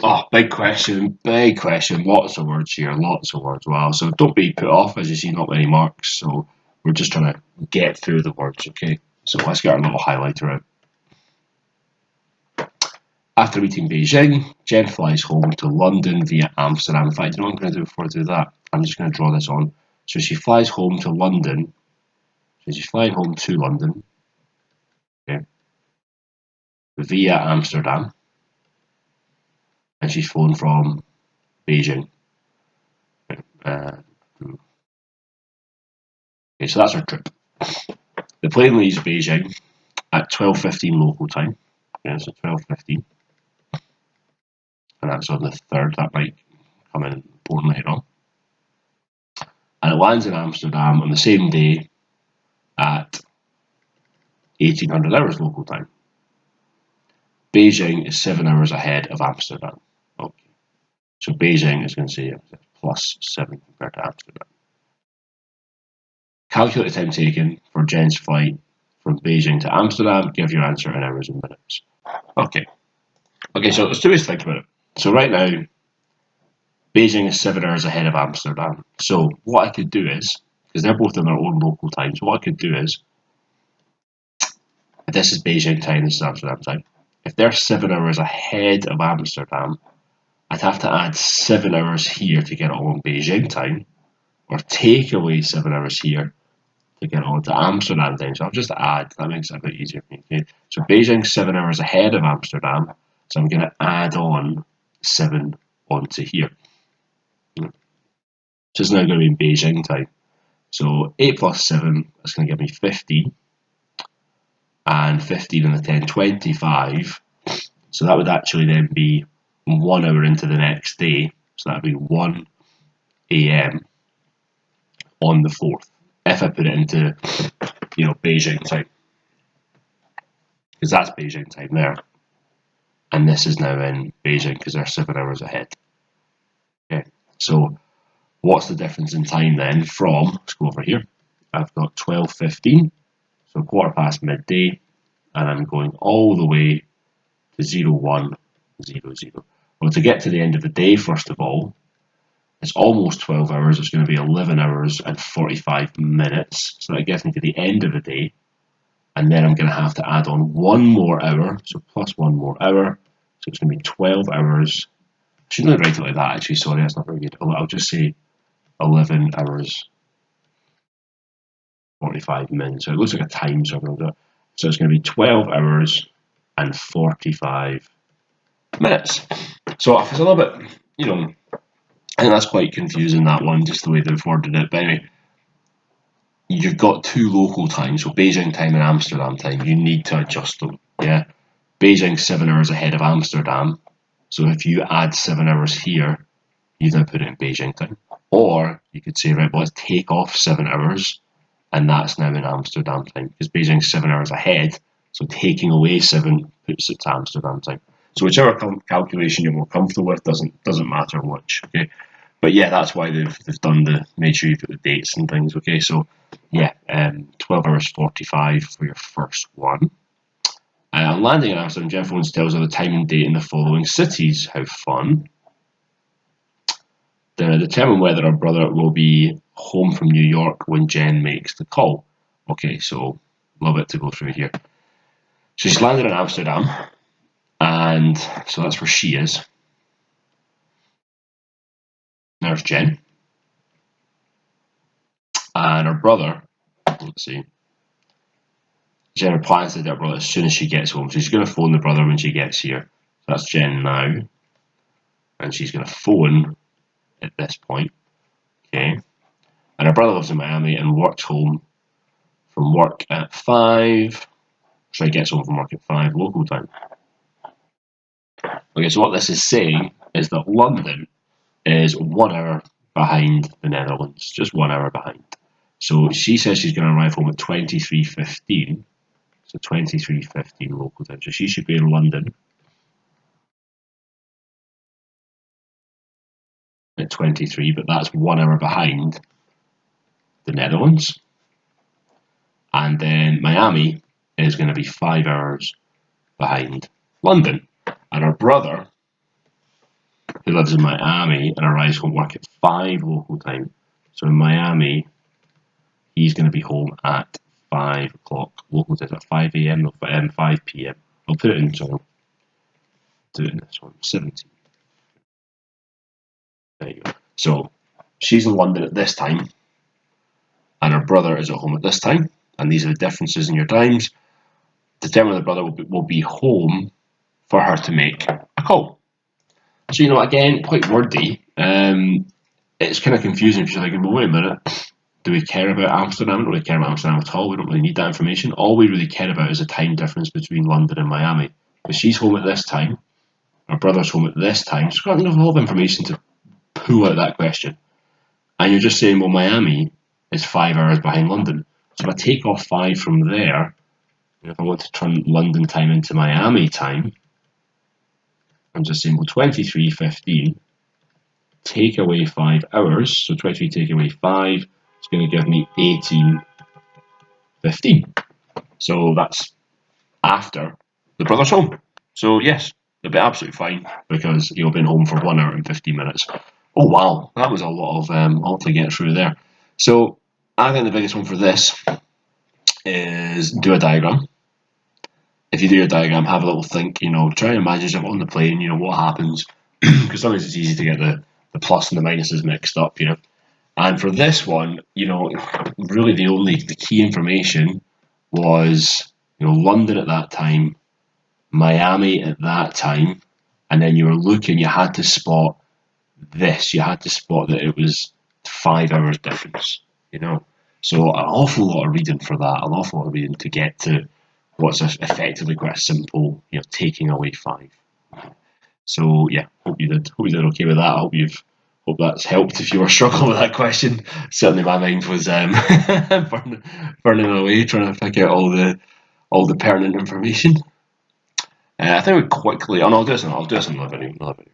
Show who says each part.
Speaker 1: Oh, big question, big question. Lots of words here, lots of words. Wow. So don't be put off, as you see, not many marks. So we're just trying to get through the words, okay? So let's get our little highlighter out. After meeting Beijing, Jen flies home to London via Amsterdam. In fact, you know what I'm going to do before I do that? I'm just going to draw this on. So she flies home to London. So she's flying home to London, okay, via Amsterdam, and she's flown from Beijing. Uh, okay, so that's her trip. The plane leaves Beijing at 12:15 local time. Yeah, so 12:15, and that's on the 3rd. That might come in important later on. And it lands in Amsterdam on the same day at 1800 hours local time. Beijing is 7 hours ahead of Amsterdam. Okay, so Beijing is going to say +7 compared to Amsterdam. Calculate the time taken for Jen's flight from Beijing to Amsterdam. Give your answer in hours and minutes. Okay. Okay, so there's two ways to think about it. So right now, Beijing is 7 hours ahead of Amsterdam. So what I could do is, because they're both in their own local time, so what I could do is, if this is Beijing time, this is Amsterdam time. If they're 7 hours ahead of Amsterdam, I'd have to add 7 hours here to get it on Beijing time, or take away 7 hours here to get on to Amsterdam time. So I'll just add, that makes it a bit easier for me. Okay? So Beijing's 7 hours ahead of Amsterdam, so I'm going to add on 7 onto here. So it's now going to be in Beijing time. So 8 plus 7 is going to give me 15, and 15 and the 10, 25. So that would actually then be 1 hour into the next day. So that would be 1 a.m. on the 4th. If I put it into, Beijing time. Because that's Beijing time there. And this is now in Beijing because they're 7 hours ahead. Okay, so what's the difference in time then from, let's go over here, I've got 12:15, so quarter past midday, and I'm going all the way to 01:00. Well, to get to the end of the day, first of all, it's almost 12 hours. It's going to be 11 hours and 45 minutes. So that gets me to the end of the day. And then I'm going to have to add on 1 more hour. So plus 1 more hour. So it's going to be 12 hours. I shouldn't write it like that, actually. Sorry, that's not very good. I'll just say 11 hours 45 minutes. So it looks like a time, so it's going to be 12 hours and 45 minutes. So it's a little bit, I think that's quite confusing, that one, just the way they've worded it. But anyway, you've got 2 local times, so Beijing time and Amsterdam time. You need to adjust them. Yeah, Beijing's 7 hours ahead of Amsterdam. So if you add 7 hours here, you've now put it in Beijing time. Or you could say, right, well, let's take off 7 hours, and that's now in Amsterdam time, because Beijing's 7 hours ahead. So taking away 7 puts it to Amsterdam time. So whichever calculation you're more comfortable with doesn't matter which. Okay, but yeah, that's why they've done made sure you put the dates and things. Okay, so yeah, 12 hours 45 for your first one. Landing in Amsterdam, Jeff Owens tells her the time and date in the following cities. How fun! Then determine whether her brother will be home from New York when Jen makes the call. Okay, so a little bit to go through here. So she's landed in Amsterdam, and so that's where she is. There's Jen. And her brother, let's see, Jen replies to her brother as soon as she gets home. So she's going to phone the brother when she gets here. So that's Jen now. And she's going to phone at this point. Okay. And her brother lives in Miami and works home from work at 5. So he gets home from work at 5 local time. Okay, so what this is saying is that London is 1 hour behind the Netherlands. Just 1 hour behind. So she says she's going to arrive home at 23:15. So 23:15 local time. So she should be in London at 23, but that's 1 hour behind the Netherlands. And then Miami is going to be 5 hours behind London. And her brother who lives in Miami and arrives home work at 5 local time. So in Miami, he's going to be home at 5 o'clock local time, at 5 a.m. No, 5 p.m. I'll put it in, so I'll do it in this one, 17. There you go. So she's in London at this time, and her brother is at home at this time, and these are the differences in your times. Determine the brother will be home for her to make a call. So, again, quite wordy. It's kind of confusing because you're thinking, well, wait a minute, do we care about Amsterdam? We don't really care about Amsterdam at all. We don't really need that information. All we really care about is the time difference between London and Miami. Because she's home at this time, her brother's home at this time. So we've got a lot of information to pull out that question. And you're just saying, well, Miami is 5 hours behind London. So if I take off 5 from there, if I want to turn London time into Miami time, I'm just saying, well, 23:15, take away 5 hours. So 23 take away 5, it's going to give me 18:15. So that's after the brother's home. So yes, it'll be absolutely fine because he'll have been home for 1 hour and 15 minutes. Oh wow, that was a lot to get through there. So I think the biggest one for this is do a diagram. If you do your diagram, have a little think, try and imagine yourself on the plane, what happens. Because sometimes it's easy to get the plus and the minuses mixed up, And for this one, really the key information was, London at that time, Miami at that time, and then you were looking, you had to spot this, you had to spot that it was 5 hours difference, So an awful lot of reading for that, an awful lot of reading to get to what's effectively quite a simple, taking away 5. So yeah, hope you did okay with that. Hope that's helped if you were struggling with that question. Certainly my mind was burning away trying to pick out all the pertinent information. I think we quickly. Oh no, I'll do this in another video.